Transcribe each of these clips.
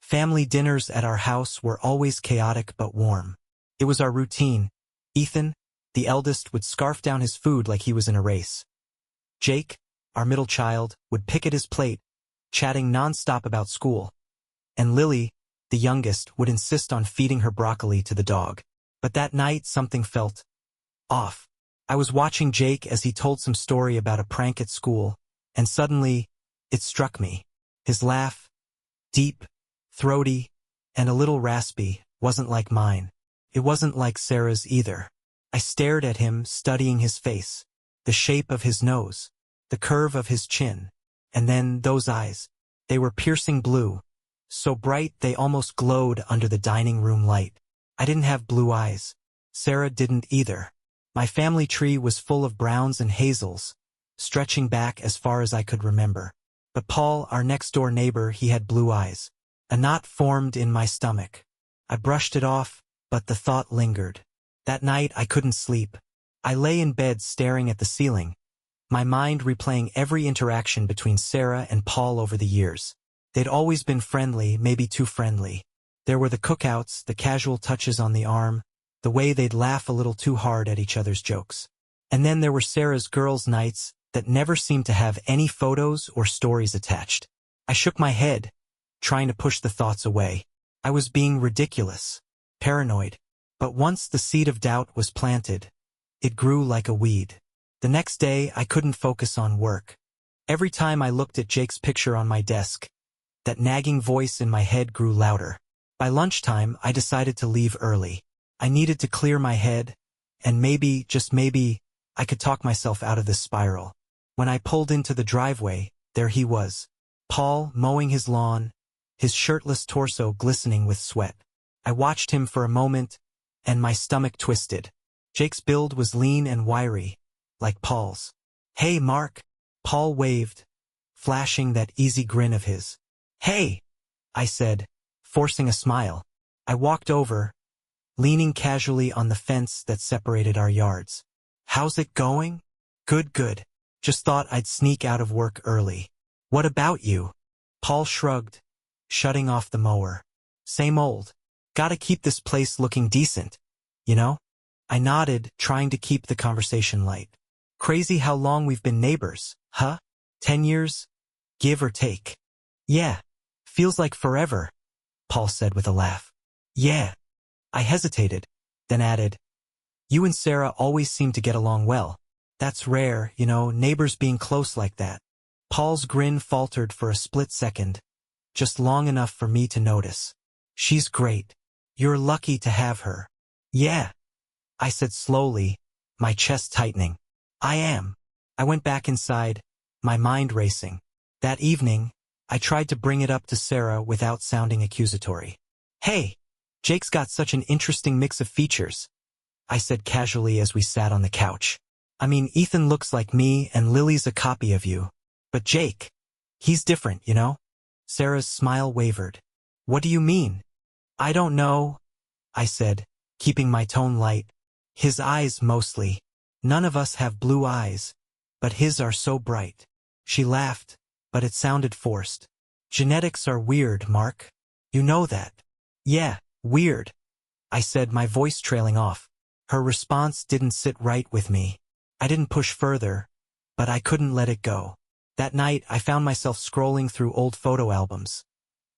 Family dinners at our house were always chaotic but warm. It was our routine. Ethan, the eldest, would scarf down his food like he was in a race. Jake, our middle child, would pick at his plate, chatting nonstop about school. And Lily, the youngest, would insist on feeding her broccoli to the dog. But that night something felt off. I was watching Jake as he told some story about a prank at school, and suddenly, it struck me. His laugh, deep, throaty, and a little raspy, wasn't like mine. It wasn't like Sarah's either. I stared at him, studying his face, the shape of his nose, the curve of his chin, and then those eyes. They were piercing blue, so bright they almost glowed under the dining room light. I didn't have blue eyes. Sarah didn't either. My family tree was full of browns and hazels, stretching back as far as I could remember. But Paul, our next-door neighbor, he had blue eyes. A knot formed in my stomach. I brushed it off, but the thought lingered. That night I couldn't sleep. I lay in bed staring at the ceiling, my mind replaying every interaction between Sarah and Paul over the years. They'd always been friendly, maybe too friendly. There were the cookouts, the casual touches on the arm, the way they'd laugh a little too hard at each other's jokes. And then there were Sarah's girls' nights that never seemed to have any photos or stories attached. I shook my head, trying to push the thoughts away. I was being ridiculous, paranoid. But once the seed of doubt was planted, it grew like a weed. The next day, I couldn't focus on work. Every time I looked at Jake's picture on my desk, that nagging voice in my head grew louder. By lunchtime, I decided to leave early. I needed to clear my head, and maybe, just maybe, I could talk myself out of this spiral. When I pulled into the driveway, there he was, Paul, mowing his lawn, his shirtless torso glistening with sweat. I watched him for a moment, and my stomach twisted. Jake's build was lean and wiry, like Paul's. "Hey, Mark," Paul waved, flashing that easy grin of his. "Hey," I said, forcing a smile. I walked over, leaning casually on the fence that separated our yards. "How's it going?" "Good, good. Just thought I'd sneak out of work early." "What about you?" Paul shrugged, shutting off the mower. "Same old. Gotta keep this place looking decent, you know?" I nodded, trying to keep the conversation light. "Crazy how long we've been neighbors, huh? 10 years? Give or take." "Yeah. Feels like forever," Paul said with a laugh. "Yeah." I hesitated, then added, "You and Sarah always seem to get along well. That's rare, you know, neighbors being close like that." Paul's grin faltered for a split second, just long enough for me to notice. "She's great. You're lucky to have her." "Yeah," I said slowly, my chest tightening. "I am." I went back inside, my mind racing. That evening, I tried to bring it up to Sarah without sounding accusatory. "Hey, Jake's got such an interesting mix of features," I said casually as we sat on the couch. "I mean, Ethan looks like me and Lily's a copy of you. But Jake, he's different, you know?" Sarah's smile wavered. "What do you mean?" "I don't know," I said, keeping my tone light. "His eyes mostly. None of us have blue eyes, but his are so bright." She laughed, but it sounded forced. "Genetics are weird, Mark. You know that." "Yeah, weird," I said, my voice trailing off. Her response didn't sit right with me. I didn't push further, but I couldn't let it go. That night, I found myself scrolling through old photo albums,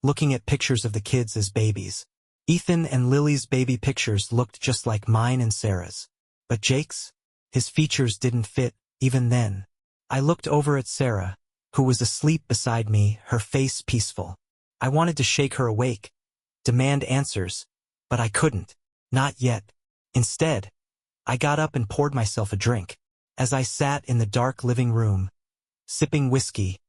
looking at pictures of the kids as babies. Ethan and Lily's baby pictures looked just like mine and Sarah's. But Jake's? His features didn't fit, even then. I looked over at Sarah, who was asleep beside me, her face peaceful. I wanted to shake her awake, demand answers, but I couldn't. Not yet. Instead, I got up and poured myself a drink. As I sat in the dark living room, sipping whiskey,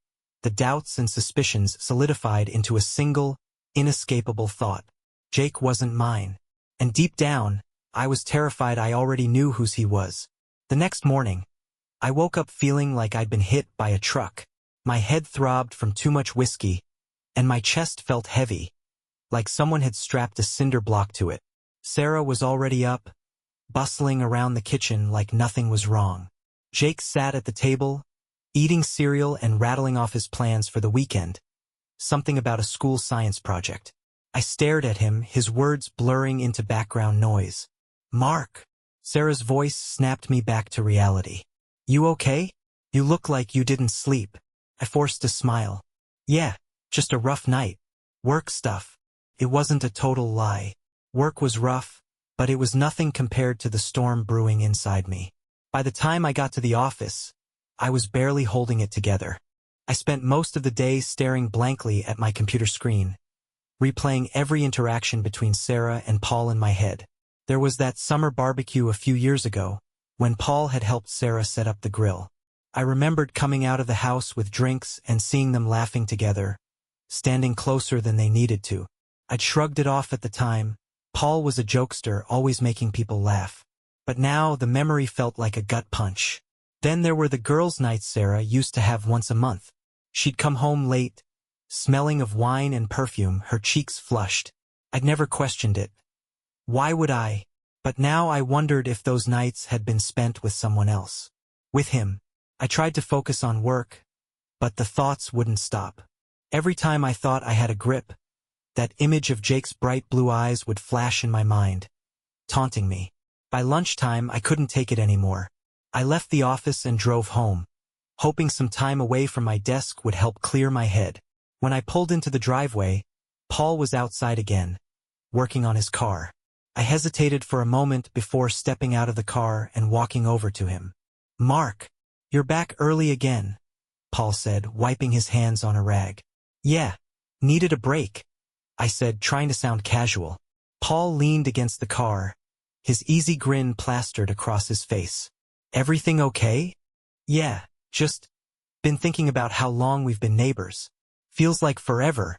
the doubts and suspicions solidified into a single, inescapable thought. Jake wasn't mine. And deep down, I was terrified I already knew whose he was. The next morning, I woke up feeling like I'd been hit by a truck. My head throbbed from too much whiskey, and my chest felt heavy, like someone had strapped a cinder block to it. Sarah was already up, bustling around the kitchen like nothing was wrong. Jake sat at the table, eating cereal and rattling off his plans for the weekend. Something about a school science project. I stared at him, his words blurring into background noise. Mark. Sarah's voice snapped me back to reality. You okay? You look like you didn't sleep. I forced a smile. Yeah, just a rough night. Work stuff. It wasn't a total lie. Work was rough, but it was nothing compared to the storm brewing inside me. By the time I got to the office, I was barely holding it together. I spent most of the day staring blankly at my computer screen, replaying every interaction between Sarah and Paul in my head. There was that summer barbecue a few years ago, when Paul had helped Sarah set up the grill. I remembered coming out of the house with drinks and seeing them laughing together, standing closer than they needed to. I'd shrugged it off at the time. Paul was a jokester, always making people laugh. But now the memory felt like a gut punch. Then there were the girls' nights Sarah used to have once a month. She'd come home late, smelling of wine and perfume, her cheeks flushed. I'd never questioned it. Why would I? But now I wondered if those nights had been spent with someone else. With him. I tried to focus on work, but the thoughts wouldn't stop. Every time I thought I had a grip, that image of Jake's bright blue eyes would flash in my mind, taunting me. By lunchtime, I couldn't take it anymore. I left the office and drove home, hoping some time away from my desk would help clear my head. When I pulled into the driveway, Paul was outside again, working on his car. I hesitated for a moment before stepping out of the car and walking over to him. Mark, you're back early again, Paul said, wiping his hands on a rag. Yeah, needed a break, I said, trying to sound casual. Paul leaned against the car, his easy grin plastered across his face. Everything okay? Yeah, just been thinking about how long we've been neighbors. Feels like forever.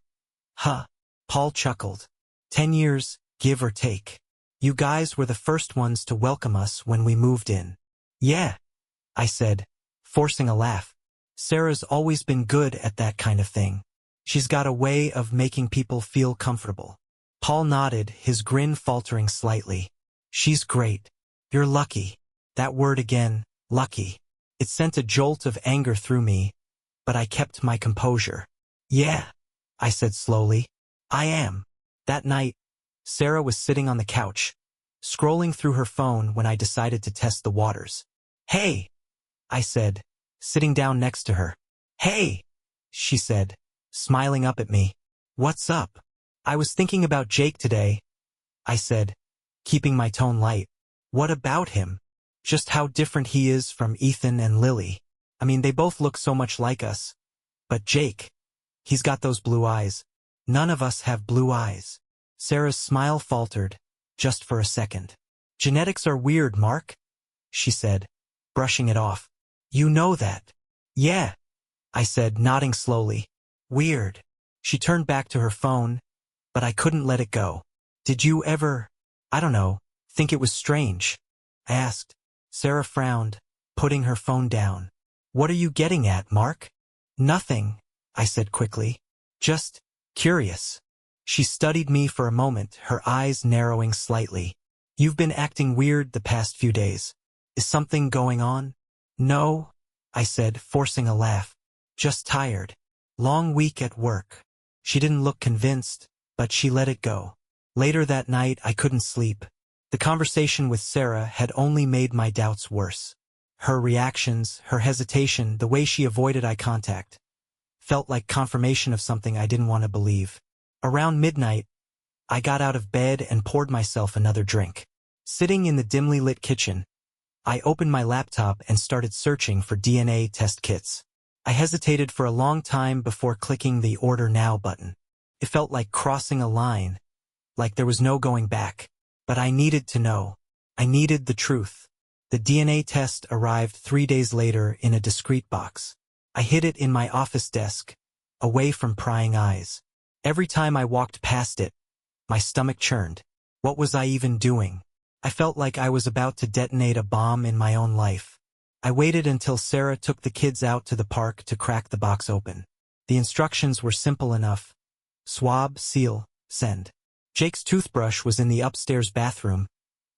Huh, Paul chuckled. 10 years, give or take. You guys were the first ones to welcome us when we moved in. Yeah, I said, forcing a laugh. Sarah's always been good at that kind of thing. She's got a way of making people feel comfortable. Paul nodded, his grin faltering slightly. She's great. You're lucky. That word again, lucky. It sent a jolt of anger through me, but I kept my composure. Yeah, I said slowly. I am. That night, Sarah was sitting on the couch, scrolling through her phone when I decided to test the waters. Hey, I said, sitting down next to her. Hey, she said, smiling up at me. What's up? I was thinking about Jake today, I said, keeping my tone light. What about him? Just how different he is from Ethan and Lily. I mean, they both look so much like us. But Jake, he's got those blue eyes. None of us have blue eyes. Sarah's smile faltered, just for a second. Genetics are weird, Mark, she said, brushing it off. You know that. Yeah, I said, nodding slowly. Weird. She turned back to her phone, but I couldn't let it go. Did you ever, I don't know, think it was strange? I asked. Sarah frowned, putting her phone down. What are you getting at, Mark? Nothing, I said quickly. Just curious. She studied me for a moment, her eyes narrowing slightly. You've been acting weird the past few days. Is something going on? No, I said, forcing a laugh. Just tired. Long week at work. She didn't look convinced, but she let it go. Later that night, I couldn't sleep. The conversation with Sarah had only made my doubts worse. Her reactions, her hesitation, the way she avoided eye contact, felt like confirmation of something I didn't want to believe. Around midnight, I got out of bed and poured myself another drink. Sitting in the dimly lit kitchen, I opened my laptop and started searching for DNA test kits. I hesitated for a long time before clicking the Order Now button. It felt like crossing a line, like there was no going back. But I needed to know. I needed the truth. The DNA test arrived 3 days later in a discreet box. I hid it in my office desk, away from prying eyes. Every time I walked past it, my stomach churned. What was I even doing? I felt like I was about to detonate a bomb in my own life. I waited until Sarah took the kids out to the park to crack the box open. The instructions were simple enough. Swab, seal, send. Jake's toothbrush was in the upstairs bathroom,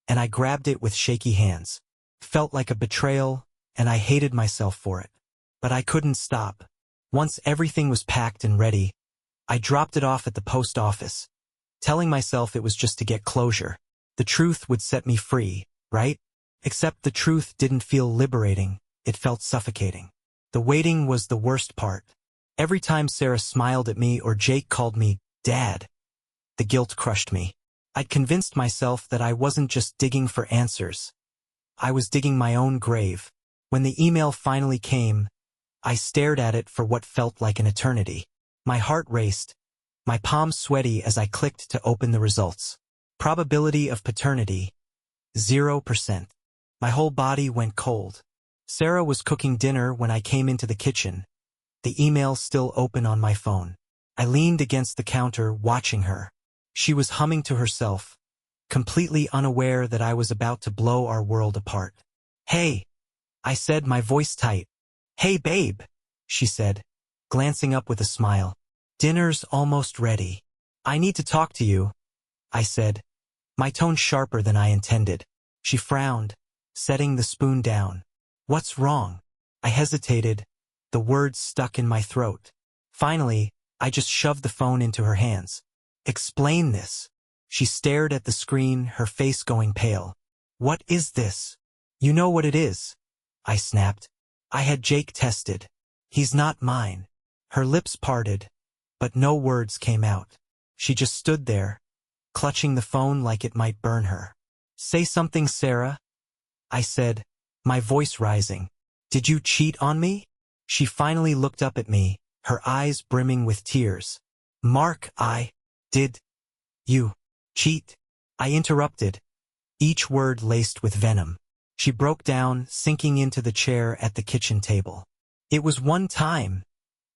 and I grabbed it with shaky hands. Felt like a betrayal, and I hated myself for it. But I couldn't stop. Once everything was packed and ready, I dropped it off at the post office, telling myself it was just to get closure. The truth would set me free, right? Except the truth didn't feel liberating, it felt suffocating. The waiting was the worst part. Every time Sarah smiled at me or Jake called me Dad, the guilt crushed me. I'd convinced myself that I wasn't just digging for answers. I was digging my own grave. When the email finally came, I stared at it for what felt like an eternity. My heart raced, my palms sweaty as I clicked to open the results. Probability of paternity, 0%. My whole body went cold. Sarah was cooking dinner when I came into the kitchen, the email still open on my phone. I leaned against the counter, watching her. She was humming to herself, completely unaware that I was about to blow our world apart. "Hey," I said, my voice tight. "Hey, babe," she said, glancing up with a smile. "Dinner's almost ready. I need to talk to you," I said, my tone sharper than I intended. She frowned, setting the spoon down. "What's wrong?" I hesitated, the words stuck in my throat. Finally, I just shoved the phone into her hands. "Explain this." She stared at the screen, her face going pale. "What is this?" "You know what it is," I snapped. "I had Jake tested. He's not mine." Her lips parted, but no words came out. She just stood there, clutching the phone like it might burn her. "Say something, Sarah," I said, my voice rising. "Did you cheat on me?" She finally looked up at me, her eyes brimming with tears. "Mark, did you cheat?" I interrupted, each word laced with venom. She broke down, sinking into the chair at the kitchen table. "It was one time,"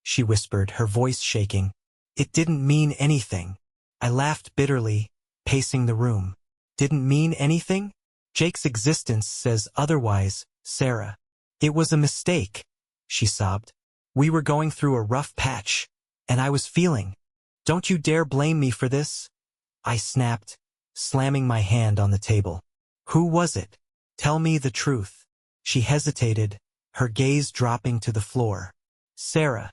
she whispered, her voice shaking. "It didn't mean anything." I laughed bitterly, pacing the room. "Didn't mean anything? Jake's existence says otherwise, Sarah." "It was a mistake," she sobbed. "We were going through a rough patch, and I was feeling. Don't you dare blame me for this," I snapped, slamming my hand on the table. "Who was it? Tell me the truth." She hesitated, her gaze dropping to the floor. "Sarah,"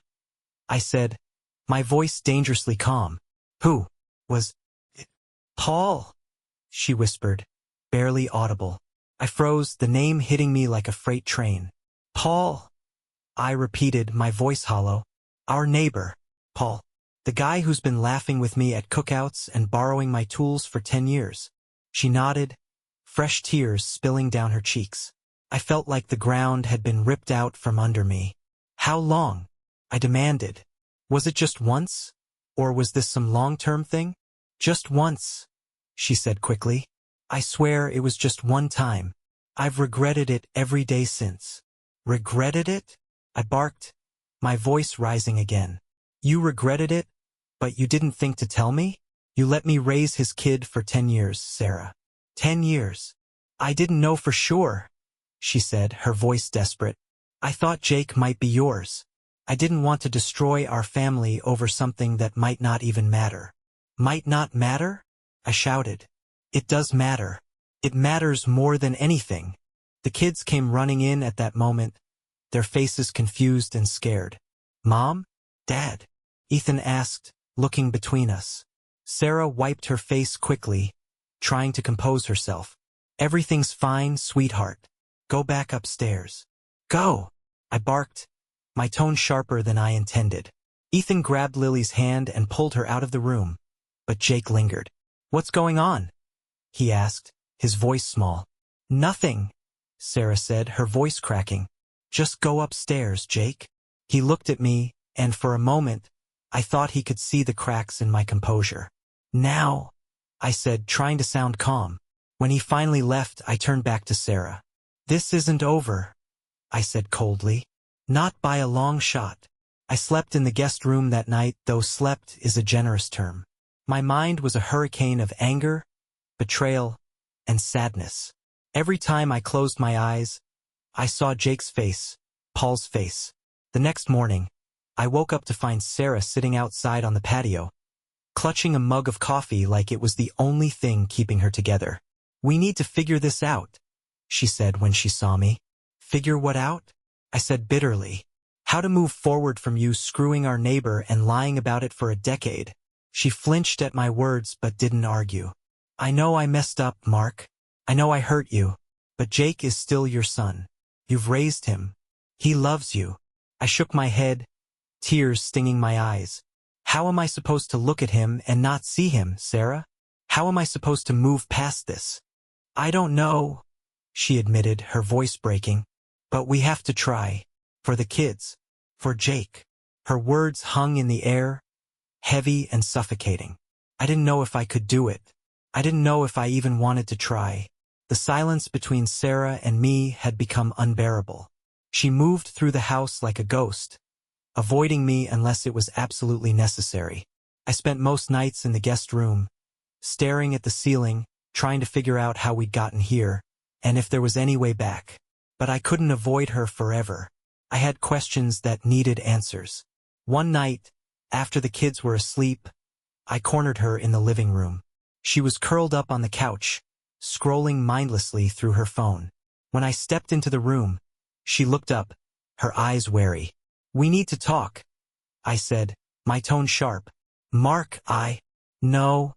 I said, my voice dangerously calm. "Who was it?" "Paul," she whispered, barely audible. I froze, the name hitting me like a freight train. "Paul," I repeated, my voice hollow. "Our neighbor, Paul. The guy who's been laughing with me at cookouts and borrowing my tools for 10 years. She nodded, fresh tears spilling down her cheeks. I felt like the ground had been ripped out from under me. "How long?" I demanded. "Was it just once? Or was this some long-term thing?" "Just once," she said quickly. "I swear it was just one time. I've regretted it every day since." "Regretted it?" I barked, my voice rising again. "You regretted it? But you didn't think to tell me? You let me raise his kid for 10 years, Sarah. 10 years. I didn't know for sure," she said, her voice desperate. "I thought Jake might be yours. I didn't want to destroy our family over something that might not even matter." "Might not matter?" I shouted. "It does matter. It matters more than anything." The kids came running in at that moment, their faces confused and scared. "Mom? Dad?" Ethan asked, looking between us. Sarah wiped her face quickly, trying to compose herself. "Everything's fine, sweetheart. Go back upstairs." "Go!" I barked, my tone sharper than I intended. Ethan grabbed Lily's hand and pulled her out of the room, but Jake lingered. "What's going on?" he asked, his voice small. "Nothing," Sarah said, her voice cracking. "Just go upstairs, Jake." He looked at me, and for a moment, I thought he could see the cracks in my composure. "Now," I said, trying to sound calm. When he finally left, I turned back to Sarah. "This isn't over," I said coldly. "Not by a long shot." I slept in the guest room that night, though slept is a generous term. My mind was a hurricane of anger, betrayal, and sadness. Every time I closed my eyes, I saw Jake's face, Paul's face. The next morning, I woke up to find Sarah sitting outside on the patio, clutching a mug of coffee like it was the only thing keeping her together. "We need to figure this out," she said when she saw me. "Figure what out?" I said bitterly. "How to move forward from you screwing our neighbor and lying about it for a decade." She flinched at my words but didn't argue. I know I messed up, Mark. I know I hurt you. But Jake is still your son. You've raised him. He loves you. I shook my head, tears stinging my eyes. How am I supposed to look at him and not see him, Sarah? How am I supposed to move past this? I don't know, she admitted, her voice breaking. But we have to try. For the kids. For Jake. Her words hung in the air, heavy and suffocating. I didn't know if I could do it. I didn't know if I even wanted to try. The silence between Sarah and me had become unbearable. She moved through the house like a ghost, avoiding me unless it was absolutely necessary. I spent most nights in the guest room, staring at the ceiling, trying to figure out how we'd gotten here, and if there was any way back. But I couldn't avoid her forever. I had questions that needed answers. One night, after the kids were asleep, I cornered her in the living room. She was curled up on the couch, scrolling mindlessly through her phone. When I stepped into the room, she looked up, her eyes wary. "We need to talk," I said, my tone sharp. "Mark, No."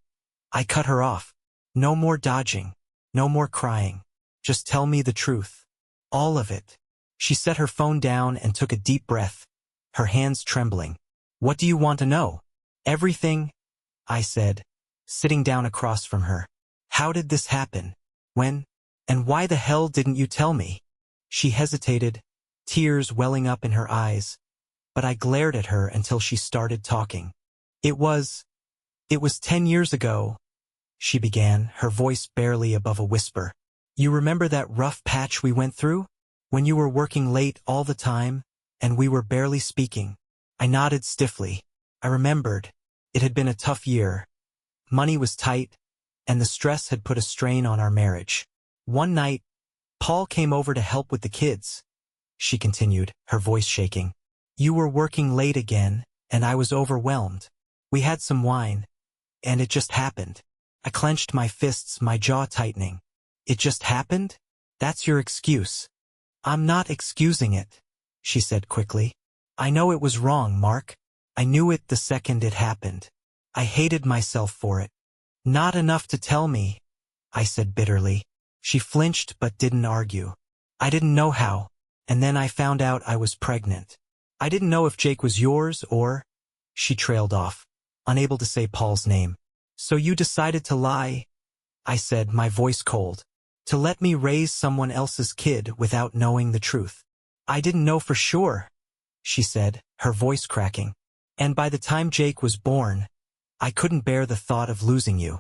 I cut her off. "No more dodging. No more crying. Just tell me the truth. All of it." She set her phone down and took a deep breath, her hands trembling. "What do you want to know?" "Everything," I said, sitting down across from her. "How did this happen? When? And why the hell didn't you tell me?" She hesitated, tears welling up in her eyes, but I glared at her until she started talking. It was 10 years ago," she began, her voice barely above a whisper. "You remember that rough patch we went through? When you were working late all the time, and we were barely speaking?" I nodded stiffly. I remembered. It had been a tough year. Money was tight, and the stress had put a strain on our marriage. One night, Paul came over to help with the kids, she continued, her voice shaking. "You were working late again, and I was overwhelmed. We had some wine, and it just happened." I clenched my fists, my jaw tightening. "It just happened? That's your excuse." "I'm not excusing it," she said quickly. "I know it was wrong, Mark. I knew it the second it happened. I hated myself for it." "Not enough to tell me," I said bitterly. She flinched but didn't argue. "I didn't know how, and then I found out I was pregnant. I didn't know if Jake was yours or—" She trailed off, unable to say Paul's name. "So you decided to lie," I said, my voice cold. "To let me raise someone else's kid without knowing the truth." "I didn't know for sure," she said, her voice cracking. "And by the time Jake was born, I couldn't bear the thought of losing you.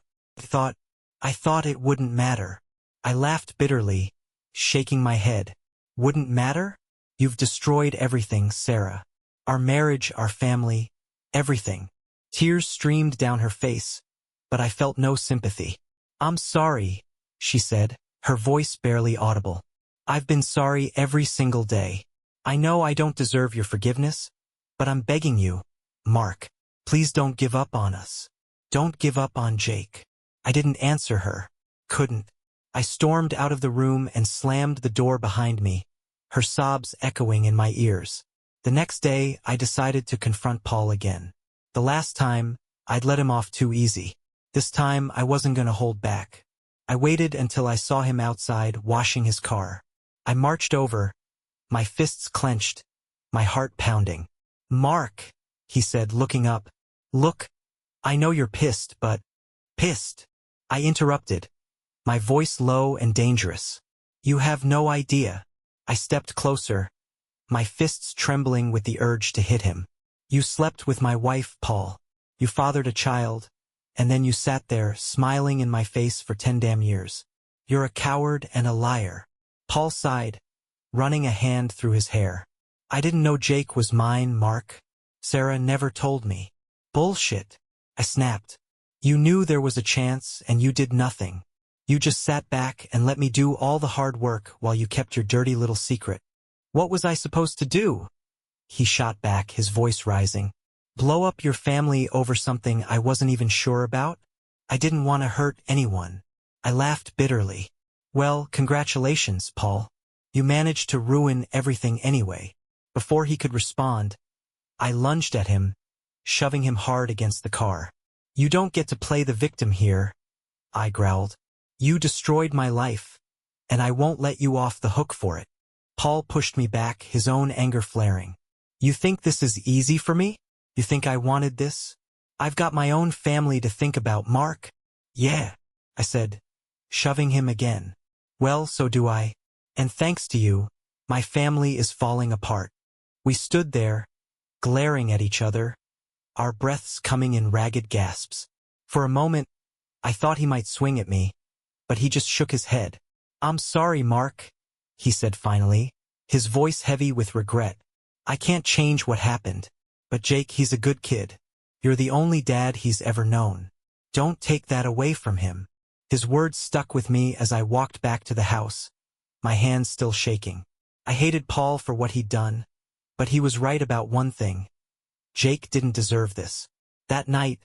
I thought it wouldn't matter." I laughed bitterly, shaking my head. "Wouldn't matter? You've destroyed everything, Sarah. Our marriage, our family, everything." Tears streamed down her face, but I felt no sympathy. "I'm sorry," she said, her voice barely audible. "I've been sorry every single day. I know I don't deserve your forgiveness, but I'm begging you, Mark, please don't give up on us. Don't give up on Jake." I didn't answer her. Couldn't. I stormed out of the room and slammed the door behind me, her sobs echoing in my ears. The next day, I decided to confront Paul again. The last time, I'd let him off too easy. This time, I wasn't going to hold back. I waited until I saw him outside, washing his car. I marched over, my fists clenched, my heart pounding. "Mark," he said, looking up. "Look, I know you're pissed, but—" "Pissed?" I interrupted, my voice low and dangerous. "You have no idea." I stepped closer, my fists trembling with the urge to hit him. "You slept with my wife, Paul. You fathered a child, and then you sat there, smiling in my face for 10 damn years. You're a coward and a liar." Paul sighed, running a hand through his hair. "I didn't know Jake was mine, Mark. Sarah never told me." "Bullshit," I snapped. "You knew there was a chance, and you did nothing. You just sat back and let me do all the hard work while you kept your dirty little secret." "What was I supposed to do?" he shot back, his voice rising. "Blow up your family over something I wasn't even sure about? I didn't want to hurt anyone." I laughed bitterly. "Well, congratulations, Paul. You managed to ruin everything anyway." Before he could respond, I lunged at him, shoving him hard against the car. You don't get to play the victim here, I growled. You destroyed my life, and I won't let you off the hook for it. Paul pushed me back, his own anger flaring. You think this is easy for me? You think I wanted this? I've got my own family to think about, Mark. Yeah, I said, shoving him again. Well, so do I. And thanks to you, my family is falling apart. We stood there, glaring at each other, our breaths coming in ragged gasps. For a moment, I thought he might swing at me, but he just shook his head. I'm sorry, Mark, he said finally, his voice heavy with regret. I can't change what happened, but Jake, he's a good kid. You're the only dad he's ever known. Don't take that away from him. His words stuck with me as I walked back to the house, my hands still shaking. I hated Paul for what he'd done, but he was right about one thing. Jake didn't deserve this. That night,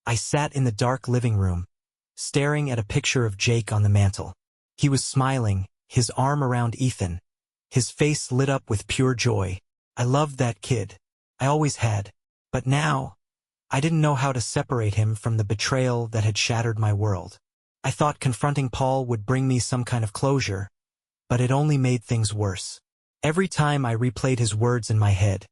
I sat in the dark living room, staring at a picture of Jake on the mantel. He was smiling, his arm around Ethan, his face lit up with pure joy. I loved that kid. I always had. But now, I didn't know how to separate him from the betrayal that had shattered my world. I thought confronting Paul would bring me some kind of closure, but it only made things worse. Every time I replayed his words in my head,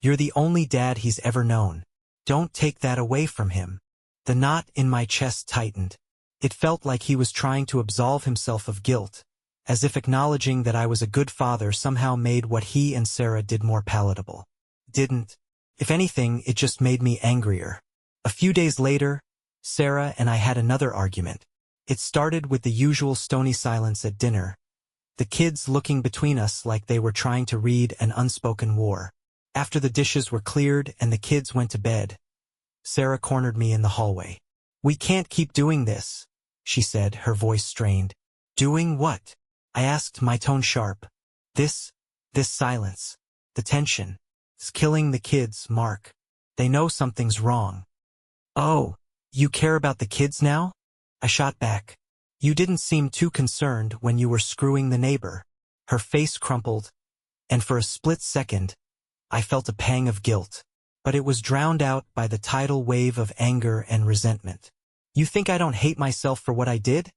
"You're the only dad he's ever known. Don't take that away from him." The knot in my chest tightened. It felt like he was trying to absolve himself of guilt, as if acknowledging that I was a good father somehow made what he and Sarah did more palatable. Didn't. If anything, it just made me angrier. A few days later, Sarah and I had another argument. It started with the usual stony silence at dinner, the kids looking between us like they were trying to read an unspoken war. After the dishes were cleared and the kids went to bed, Sarah cornered me in the hallway. "We can't keep doing this," she said, her voice strained. "Doing what?" I asked, my tone sharp. This silence, the tension, it's killing the kids, Mark. They know something's wrong." "Oh, you care about the kids now?" I shot back. "You didn't seem too concerned when you were screwing the neighbor." Her face crumpled, and for a split second, I felt a pang of guilt, but it was drowned out by the tidal wave of anger and resentment. "You think I don't hate myself for what I did?"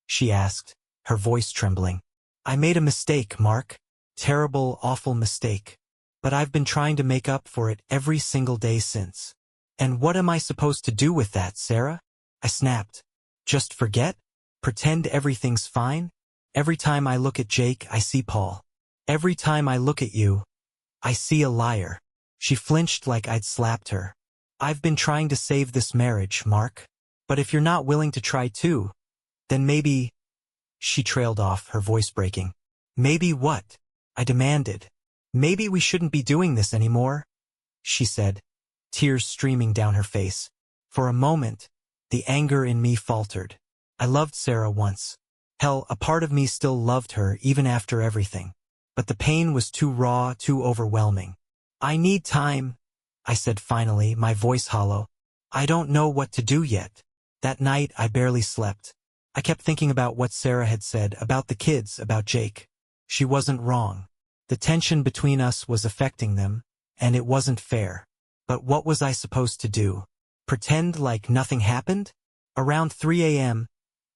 she asked, her voice trembling. "I made a mistake, Mark. Terrible, awful mistake. But I've been trying to make up for it every single day since." "And what am I supposed to do with that, Sarah?" I snapped. "Just forget? Pretend everything's fine? Every time I look at Jake, I see Paul. Every time I look at you, I see a liar." She flinched like I'd slapped her. "I've been trying to save this marriage, Mark. But if you're not willing to try too, then maybe—" She trailed off, her voice breaking. "Maybe what?" I demanded. "Maybe we shouldn't be doing this anymore," she said, tears streaming down her face. For a moment, the anger in me faltered. I loved Sarah once. Hell, a part of me still loved her even after everything. But the pain was too raw, too overwhelming. "I need time," I said finally, my voice hollow. "I don't know what to do yet." That night, I barely slept. I kept thinking about what Sarah had said, about the kids, about Jake. She wasn't wrong. The tension between us was affecting them, and it wasn't fair. But what was I supposed to do? Pretend like nothing happened? Around 3 a.m.,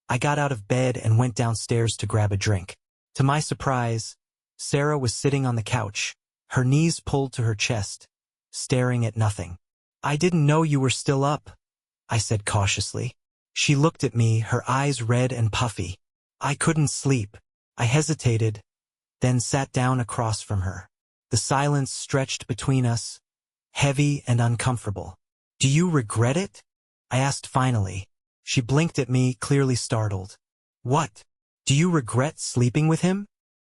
I got out of bed and went downstairs to grab a drink. To my surprise, Sarah was sitting on the couch, her knees pulled to her chest, staring at nothing. "I didn't know you were still up," I said cautiously. She looked at me, her eyes red and puffy. I couldn't sleep. I hesitated, then sat down across from her. The silence stretched between us, heavy and uncomfortable. "Do you regret it?" I asked finally. She blinked at me, clearly startled. "What? Do you regret sleeping with him?"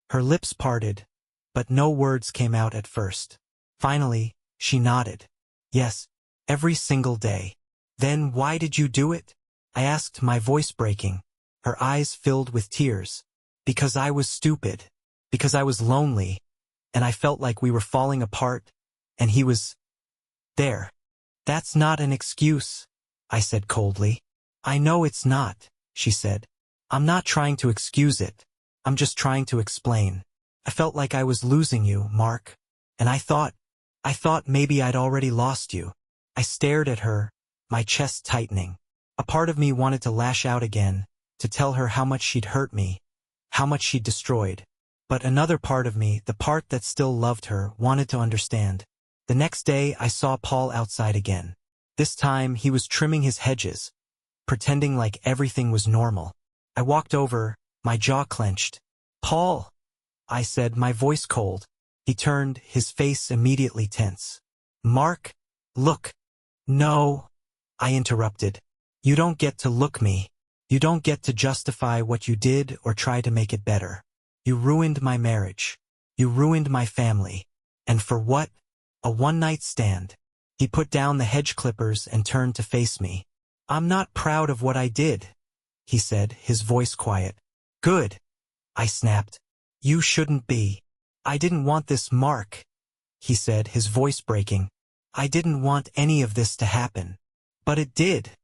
Her lips parted, but no words came out at first. Finally, she nodded. "Yes, every single day." "Then why did you do it?" I asked, my voice breaking. Her eyes filled with tears. "Because I was stupid. Because I was lonely, and I felt like we were falling apart, and he was there." "That's not an excuse," I said coldly. "I know it's not," she said. "I'm not trying to excuse it. I'm just trying to explain. I felt like I was losing you, Mark. And I thought maybe I'd already lost you." I stared at her, my chest tightening. A part of me wanted to lash out again, to tell her how much she'd hurt me, how much she'd destroyed. But another part of me, the part that still loved her, wanted to understand. The next day I saw Paul outside again. This time he was trimming his hedges, pretending like everything was normal. I walked over, my jaw clenched. "Paul," I said, my voice cold. He turned, his face immediately tense. "Mark, look." "No," I interrupted. "You don't get to look me. You don't get to justify what you did or try to make it better. You ruined my marriage. You ruined my family. And for what? A one-night stand." He put down the hedge clippers and turned to face me. "I'm not proud of what I did," he said, his voice quiet. "Good," I snapped. "You shouldn't be." "I didn't want this, Mark," he said, his voice breaking. "I didn't want any of this to happen." "But it did,"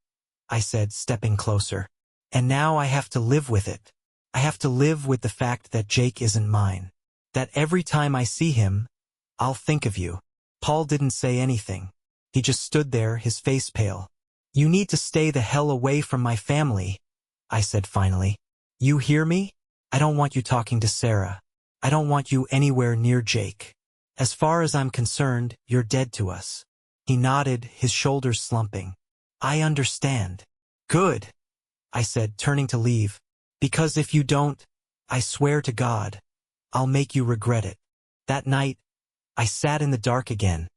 I said, stepping closer. "And now I have to live with it. I have to live with the fact that Jake isn't mine. That every time I see him, I'll think of you." Paul didn't say anything. He just stood there, his face pale. "You need to stay the hell away from my family," I said finally. "You hear me? I don't want you talking to Sarah. I don't want you anywhere near Jake. As far as I'm concerned, you're dead to us." He nodded, his shoulders slumping. "I understand." "Good," I said, turning to leave. "Because if you don't, I swear to God, I'll make you regret it." That night, I sat in the dark again,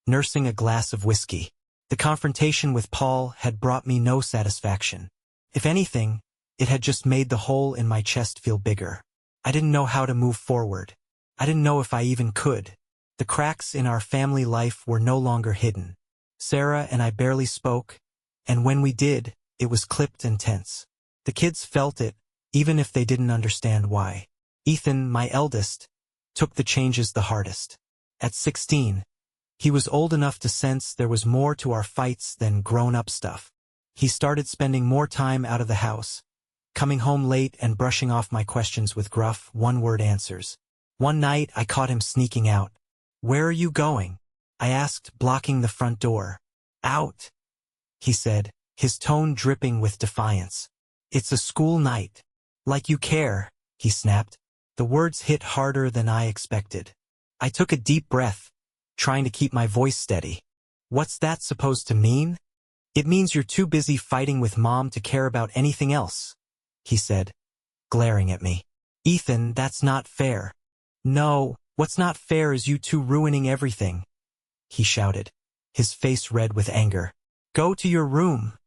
nursing a glass of whiskey. The confrontation with Paul had brought me no satisfaction. If anything, it had just made the hole in my chest feel bigger. I didn't know how to move forward. I didn't know if I even could. The cracks in our family life were no longer hidden. Sarah and I barely spoke, and when we did, it was clipped and tense. The kids felt it, even if they didn't understand why. Ethan, my eldest, took the changes the hardest. At 16, he was old enough to sense there was more to our fights than grown-up stuff. He started spending more time out of the house, coming home late and brushing off my questions with gruff, one-word answers. One night, I caught him sneaking out. "Where are you going?" I asked, blocking the front door. "Out," he said, his tone dripping with defiance. "It's a school night." "Like you care," he snapped. The words hit harder than I expected. I took a deep breath, trying to keep my voice steady. "What's that supposed to mean?" "It means you're too busy fighting with Mom to care about anything else," he said, glaring at me. "Ethan, that's not fair." "No, what's not fair is you two ruining everything," he shouted, his face red with anger. "Go to your room,"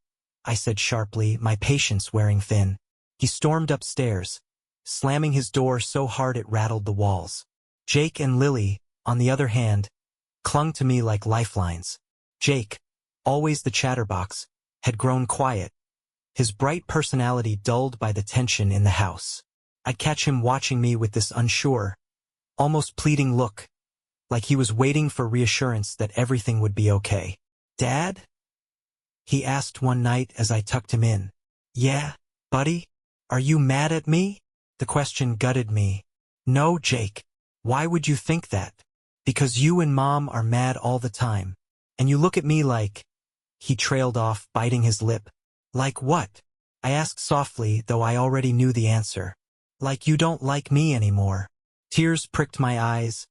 I said sharply, my patience wearing thin. He stormed upstairs, slamming his door so hard it rattled the walls. Jake and Lily, on the other hand, clung to me like lifelines. Jake, always the chatterbox, had grown quiet, his bright personality dulled by the tension in the house. I'd catch him watching me with this unsure, almost pleading look, like he was waiting for reassurance that everything would be okay. "Dad?" he asked one night as I tucked him in. "Yeah, buddy? Are you mad at me?" The question gutted me. "No, Jake. Why would you think that?" "Because you and Mom are mad all the time. And you look at me like—" He trailed off, biting his lip. "Like what?" I asked softly, though I already knew the answer. "Like you don't like me anymore." Tears pricked my eyes,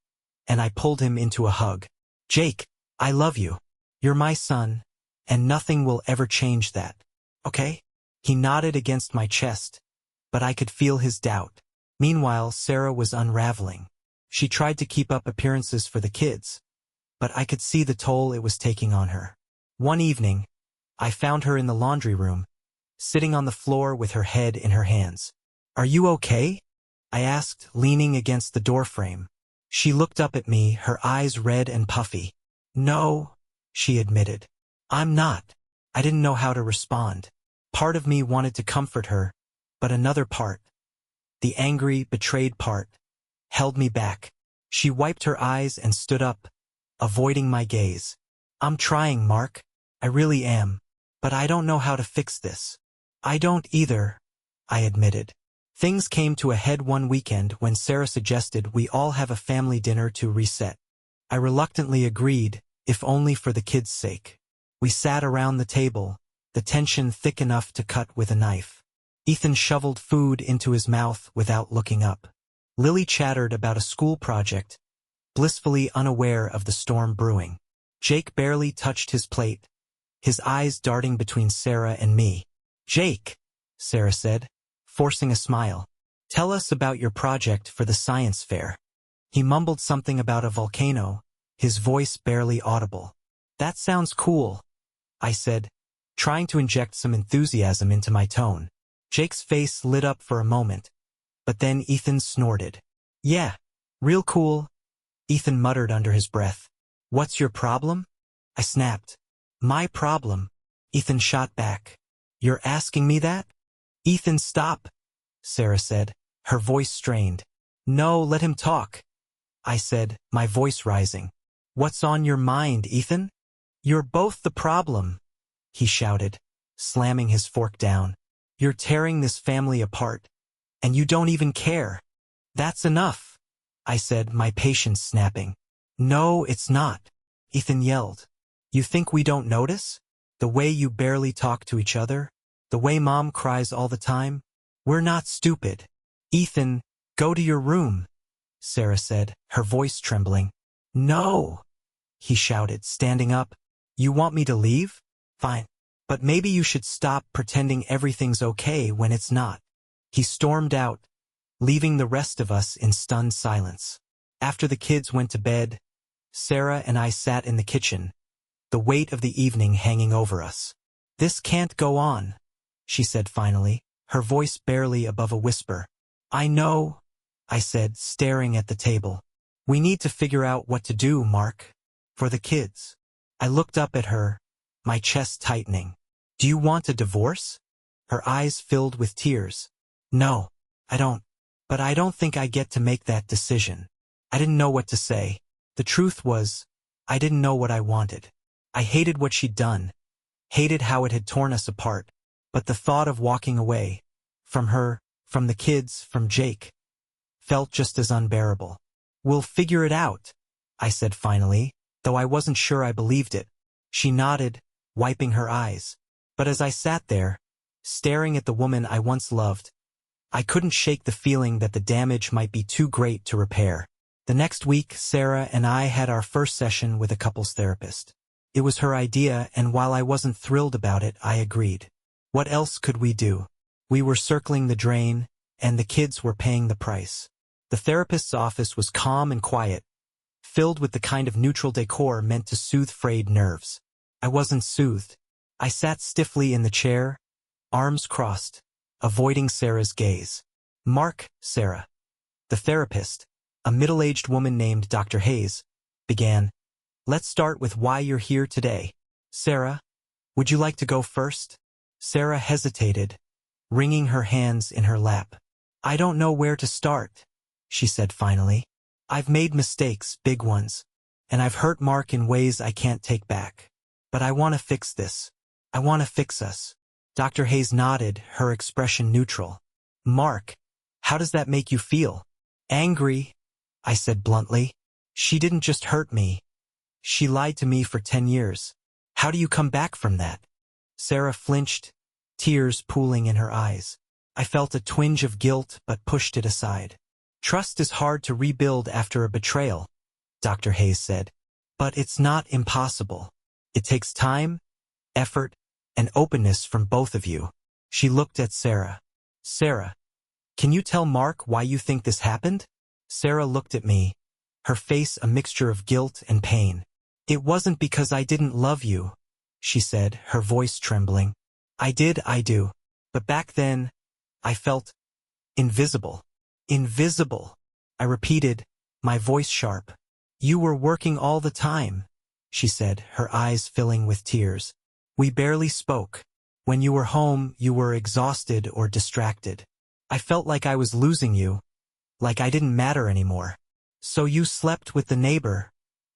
and I pulled him into a hug. "Jake, I love you. You're my son, and nothing will ever change that. Okay?" He nodded against my chest, but I could feel his doubt. Meanwhile, Sarah was unraveling. She tried to keep up appearances for the kids, but I could see the toll it was taking on her. One evening, I found her in the laundry room, sitting on the floor with her head in her hands. "Are you okay?" I asked, leaning against the doorframe. She looked up at me, her eyes red and puffy. "No," she admitted. "I'm not." I didn't know how to respond. Part of me wanted to comfort her, but another part, the angry, betrayed part, held me back. She wiped her eyes and stood up, avoiding my gaze. "I'm trying, Mark. I really am. But I don't know how to fix this." "I don't either," I admitted. Things came to a head one weekend when Sarah suggested we all have a family dinner to reset. I reluctantly agreed, if only for the kids' sake. We sat around the table, the tension thick enough to cut with a knife. Ethan shoveled food into his mouth without looking up. Lily chattered about a school project, blissfully unaware of the storm brewing. Jake barely touched his plate, his eyes darting between Sarah and me. "Jake," Sarah said, forcing a smile, "tell us about your project for the science fair." He mumbled something about a volcano, his voice barely audible. "That sounds cool," I said, trying to inject some enthusiasm into my tone. Jake's face lit up for a moment, but then Ethan snorted. "Yeah, real cool," Ethan muttered under his breath. "What's your problem?" I snapped. "My problem," Ethan shot back. "You're asking me that?" "Ethan, stop," Sarah said, her voice strained. "No, let him talk," I said, my voice rising. "What's on your mind, Ethan?" "You're both the problem," he shouted, slamming his fork down. "You're tearing this family apart, and you don't even care." "That's enough," I said, my patience snapping. "No, it's not," Ethan yelled. "You think we don't notice? The way you barely talk to each other? The way Mom cries all the time? We're not stupid." "Ethan, go to your room," Sarah said, her voice trembling. "No," he shouted, standing up. "You want me to leave? Fine. But maybe you should stop pretending everything's okay when it's not." He stormed out, leaving the rest of us in stunned silence. After the kids went to bed, Sarah and I sat in the kitchen, the weight of the evening hanging over us. "This can't go on," she said finally, her voice barely above a whisper. "I know," I said, staring at the table. "We need to figure out what to do, Mark. For the kids." I looked up at her, my chest tightening. "Do you want a divorce?" Her eyes filled with tears. "No, I don't. But I don't think I get to make that decision." I didn't know what to say. The truth was, I didn't know what I wanted. I hated what she'd done, hated how it had torn us apart, but the thought of walking away, from her, from the kids, from Jake, felt just as unbearable. "We'll figure it out," I said finally, though I wasn't sure I believed it. She nodded, wiping her eyes. But as I sat there, staring at the woman I once loved, I couldn't shake the feeling that the damage might be too great to repair. The next week, Sarah and I had our first session with a couples therapist. It was her idea, and while I wasn't thrilled about it, I agreed. What else could we do? We were circling the drain, and the kids were paying the price. The therapist's office was calm and quiet, filled with the kind of neutral decor meant to soothe frayed nerves. I wasn't soothed. I sat stiffly in the chair, arms crossed, avoiding Sarah's gaze. "Mark," Sarah, the therapist, a middle-aged woman named Dr. Hayes, began, "let's start with why you're here today. Sarah, would you like to go first?" Sarah hesitated, wringing her hands in her lap. "I don't know where to start," she said finally. "I've made mistakes, big ones, and I've hurt Mark in ways I can't take back. But I want to fix this. I want to fix us." Dr. Hayes nodded, her expression neutral. "Mark, how does that make you feel?" "Angry," I said bluntly. "She didn't just hurt me. She lied to me for 10 years. How do you come back from that?" Sarah flinched, tears pooling in her eyes. I felt a twinge of guilt but pushed it aside. "Trust is hard to rebuild after a betrayal," Dr. Hayes said. "But it's not impossible. It takes time, effort, and openness from both of you." She looked at Sarah. "Sarah, can you tell Mark why you think this happened?" Sarah looked at me, her face a mixture of guilt and pain. "It wasn't because I didn't love you," she said, her voice trembling. I do. But back then, I felt invisible. Invisible," I repeated, my voice sharp. "You were working all the time," she said, her eyes filling with tears. "We barely spoke. When you were home, you were exhausted or distracted. I felt like I was losing you, like I didn't matter anymore. So you slept with the neighbor,"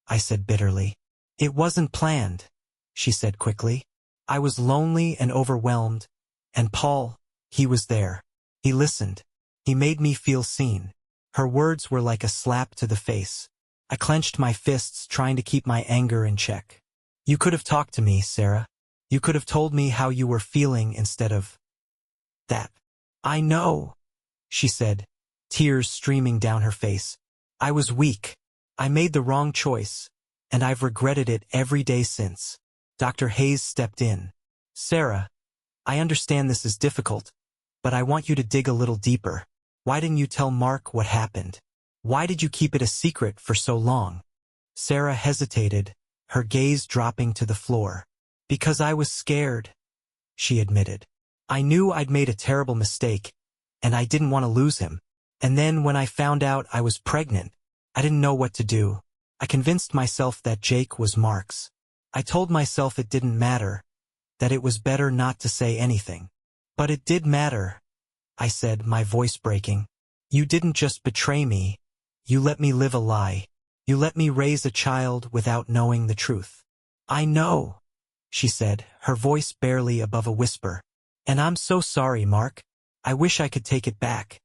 I said bitterly. "It wasn't planned," she said quickly. "I was lonely and overwhelmed, and Paul, he was there. He listened. He made me feel seen." Her words were like a slap to the face. I clenched my fists, trying to keep my anger in check. You could have talked to me, Sarah. You could have told me how you were feeling instead of that. I know, she said, tears streaming down her face. I was weak. I made the wrong choice, and I've regretted it every day since. Dr. Hayes stepped in. Sarah, I understand this is difficult, but I want you to dig a little deeper. Why didn't you tell Mark what happened? Why did you keep it a secret for so long? Sarah hesitated, her gaze dropping to the floor. Because I was scared, she admitted. I knew I'd made a terrible mistake, and I didn't want to lose him. And then when I found out I was pregnant, I didn't know what to do. I convinced myself that Jake was Mark's. I told myself it didn't matter, that it was better not to say anything. But it did matter, I said, my voice breaking. You didn't just betray me. You let me live a lie. You let me raise a child without knowing the truth. I know, she said, her voice barely above a whisper. And I'm so sorry, Mark. I wish I could take it back.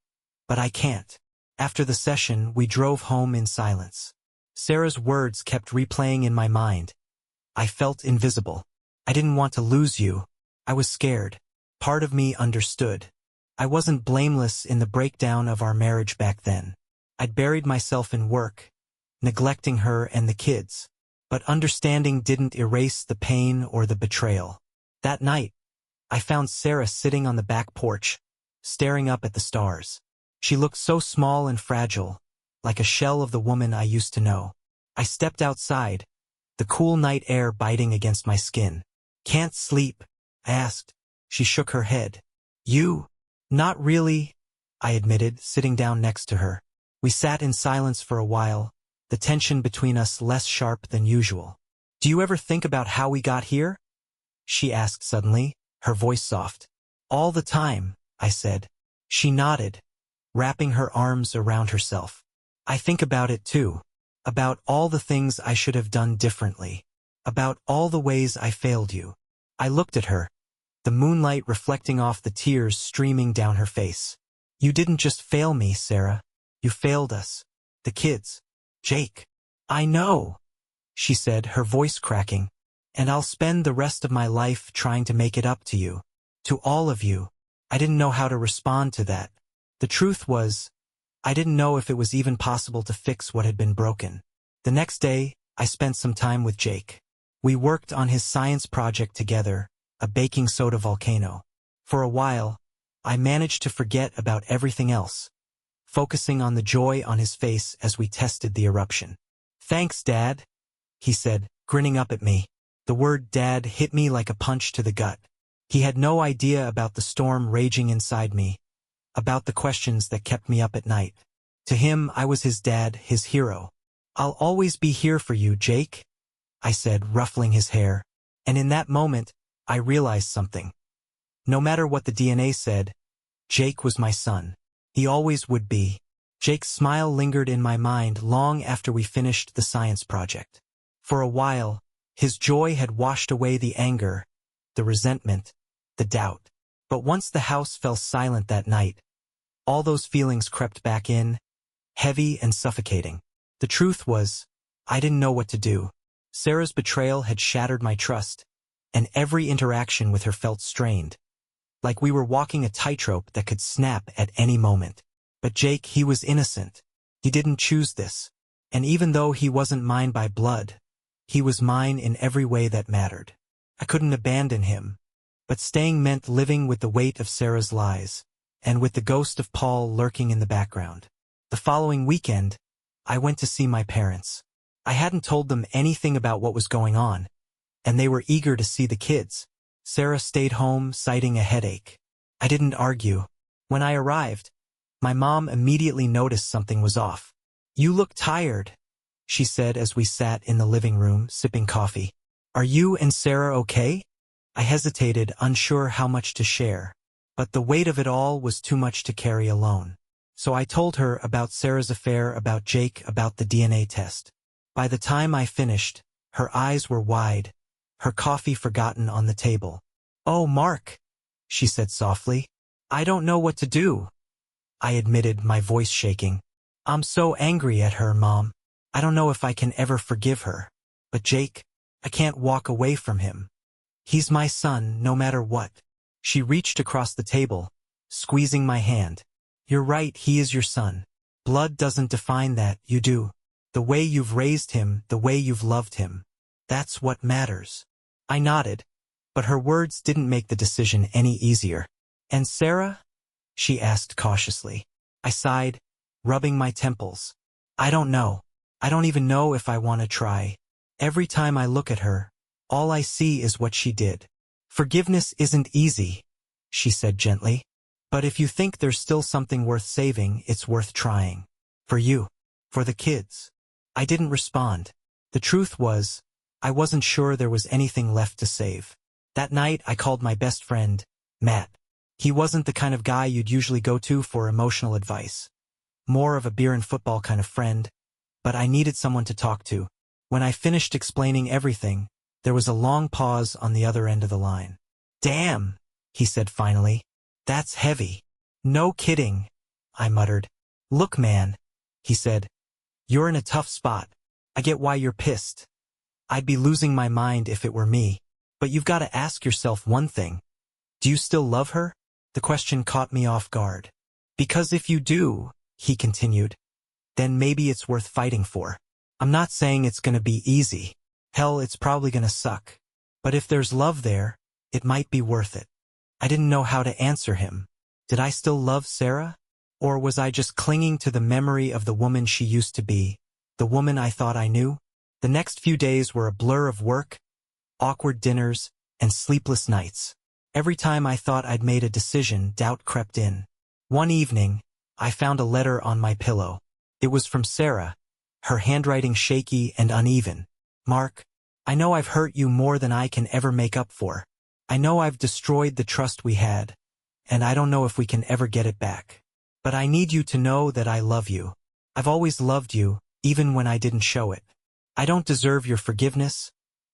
But I can't. After the session, we drove home in silence. Sarah's words kept replaying in my mind. I felt invisible. I didn't want to lose you. I was scared. Part of me understood. I wasn't blameless in the breakdown of our marriage back then. I'd buried myself in work, neglecting her and the kids. But understanding didn't erase the pain or the betrayal. That night, I found Sarah sitting on the back porch, staring up at the stars. She looked so small and fragile, like a shell of the woman I used to know. I stepped outside, the cool night air biting against my skin. Can't sleep? I asked. She shook her head. You? Not really, I admitted, sitting down next to her. We sat in silence for a while, the tension between us less sharp than usual. Do you ever think about how we got here? She asked suddenly, her voice soft. All the time, I said. She nodded, wrapping her arms around herself. I think about it too. About all the things I should have done differently. About all the ways I failed you. I looked at her, the moonlight reflecting off the tears streaming down her face. You didn't just fail me, Sarah. You failed us. The kids. Jake. I know, she said, her voice cracking. And I'll spend the rest of my life trying to make it up to you. To all of you. I didn't know how to respond to that. The truth was, I didn't know if it was even possible to fix what had been broken. The next day, I spent some time with Jake. We worked on his science project together, a baking soda volcano. For a while, I managed to forget about everything else, focusing on the joy on his face as we tested the eruption. Thanks, Dad, he said, grinning up at me. The word Dad hit me like a punch to the gut. He had no idea about the storm raging inside me, about the questions that kept me up at night. To him, I was his dad, his hero. I'll always be here for you, Jake, I said, ruffling his hair. And in that moment, I realized something. No matter what the DNA said, Jake was my son. He always would be. Jake's smile lingered in my mind long after we finished the science project. For a while, his joy had washed away the anger, the resentment, the doubt. But once the house fell silent that night, all those feelings crept back in, heavy and suffocating. The truth was, I didn't know what to do. Sarah's betrayal had shattered my trust, and every interaction with her felt strained, like we were walking a tightrope that could snap at any moment. But Jake, he was innocent. He didn't choose this. And even though he wasn't mine by blood, he was mine in every way that mattered. I couldn't abandon him. But staying meant living with the weight of Sarah's lies, and with the ghost of Paul lurking in the background. The following weekend, I went to see my parents. I hadn't told them anything about what was going on, and they were eager to see the kids. Sarah stayed home, citing a headache. I didn't argue. When I arrived, my mom immediately noticed something was off. You look tired, she said as we sat in the living room, sipping coffee. Are you and Sarah okay? I hesitated, unsure how much to share. But the weight of it all was too much to carry alone. So I told her about Sarah's affair, about Jake, about the DNA test. By the time I finished, her eyes were wide, her coffee forgotten on the table. Oh, Mark, she said softly. I don't know what to do. I admitted, my voice shaking. I'm so angry at her, Mom. I don't know if I can ever forgive her. But Jake, I can't walk away from him. He's my son, no matter what. She reached across the table, squeezing my hand. You're right, he is your son. Blood doesn't define that, you do. The way you've raised him, the way you've loved him. That's what matters. I nodded, but her words didn't make the decision any easier. And Sarah? She asked cautiously. I sighed, rubbing my temples. I don't know. I don't even know if I want to try. Every time I look at her, all I see is what she did. Forgiveness isn't easy, she said gently. But if you think there's still something worth saving, it's worth trying. For you. For the kids. I didn't respond. The truth was, I wasn't sure there was anything left to save. That night I called my best friend, Matt. He wasn't the kind of guy you'd usually go to for emotional advice. More of a beer and football kind of friend. But I needed someone to talk to. When I finished explaining everything, there was a long pause on the other end of the line. Damn, he said finally. That's heavy. No kidding, I muttered. Look, man, he said. You're in a tough spot. I get why you're pissed. I'd be losing my mind if it were me. But you've got to ask yourself one thing. Do you still love her? The question caught me off guard. Because if you do, he continued, then maybe it's worth fighting for. I'm not saying it's gonna be easy. Hell, it's probably gonna suck. But if there's love there, it might be worth it. I didn't know how to answer him. Did I still love Sarah? Or was I just clinging to the memory of the woman she used to be, the woman I thought I knew? The next few days were a blur of work, awkward dinners, and sleepless nights. Every time I thought I'd made a decision, doubt crept in. One evening, I found a letter on my pillow. It was from Sarah, her handwriting shaky and uneven. Mark, I know I've hurt you more than I can ever make up for. I know I've destroyed the trust we had, and I don't know if we can ever get it back. But I need you to know that I love you. I've always loved you, even when I didn't show it. I don't deserve your forgiveness,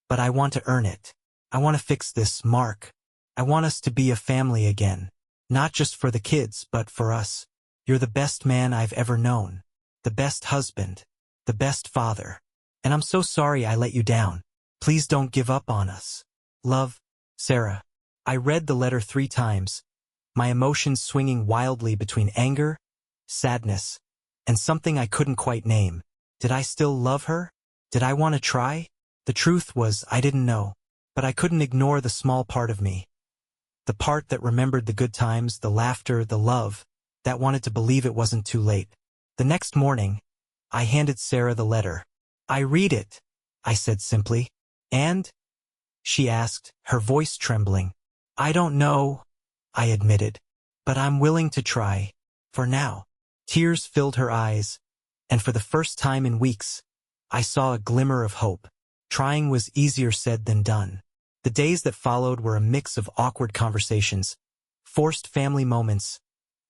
but I want to earn it. I want to fix this, Mark. I want us to be a family again. Not just for the kids, but for us. You're the best man I've ever known. The best husband. The best father. And I'm so sorry I let you down. Please don't give up on us. Love, Sarah. I read the letter 3 times, my emotions swinging wildly between anger, sadness, and something I couldn't quite name. Did I still love her? Did I want to try? The truth was, I didn't know. But I couldn't ignore the small part of me. The part that remembered the good times, the laughter, the love, that wanted to believe it wasn't too late. The next morning, I handed Sarah the letter. I read it, I said simply. And? She asked, her voice trembling. I don't know, I admitted. But I'm willing to try. For now. Tears filled her eyes, and for the first time in weeks, I saw a glimmer of hope. Trying was easier said than done. The days that followed were a mix of awkward conversations, forced family moments,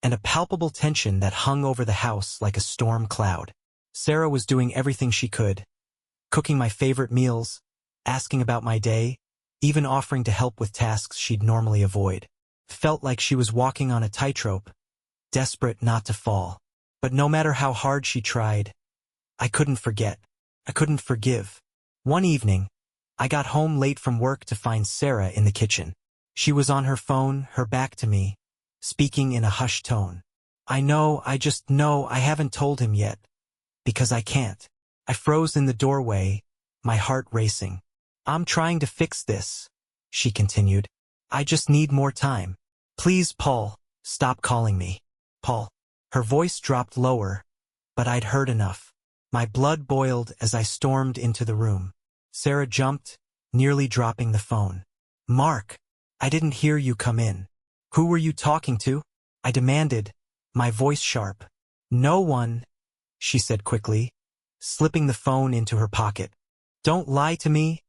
and a palpable tension that hung over the house like a storm cloud. Sarah was doing everything she could, cooking my favorite meals, asking about my day, even offering to help with tasks she'd normally avoid. Felt like she was walking on a tightrope, desperate not to fall. But no matter how hard she tried, I couldn't forget. I couldn't forgive. One evening, I got home late from work to find Sarah in the kitchen. She was on her phone, her back to me, speaking in a hushed tone. I just know I haven't told him yet. Because I can't. I froze in the doorway, my heart racing. I'm trying to fix this, she continued. I just need more time. Please, Paul, stop calling me. Paul. Her voice dropped lower, but I'd heard enough. My blood boiled as I stormed into the room. Sarah jumped, nearly dropping the phone. Mark, I didn't hear you come in. Who were you talking to? I demanded, my voice sharp. No one, she said quickly, slipping the phone into her pocket. Don't lie to me,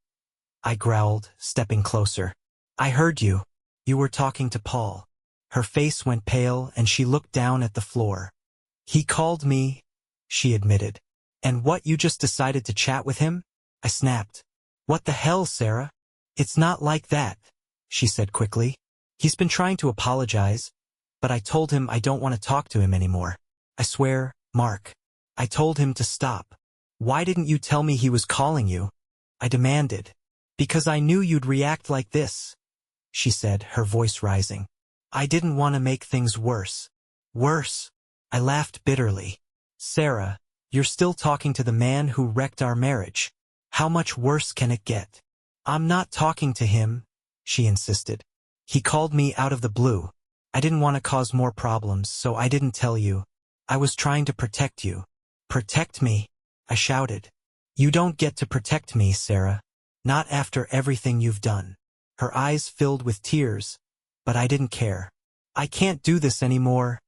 I growled, stepping closer. I heard you. You were talking to Paul. Her face went pale and she looked down at the floor. He called me, she admitted. And what, you just decided to chat with him? I snapped. What the hell, Sarah? It's not like that, she said quickly. He's been trying to apologize, but I told him I don't want to talk to him anymore. I swear, Mark. I told him to stop. Why didn't you tell me he was calling you? I demanded. Because I knew you'd react like this, she said, her voice rising. I didn't want to make things worse. Worse? I laughed bitterly. Sarah, you're still talking to the man who wrecked our marriage. How much worse can it get? I'm not talking to him, she insisted. He called me out of the blue. I didn't want to cause more problems, so I didn't tell you. I was trying to protect you. Protect me? I shouted. You don't get to protect me, Sarah. Not after everything you've done. Her eyes filled with tears, but I didn't care. I can't do this anymore,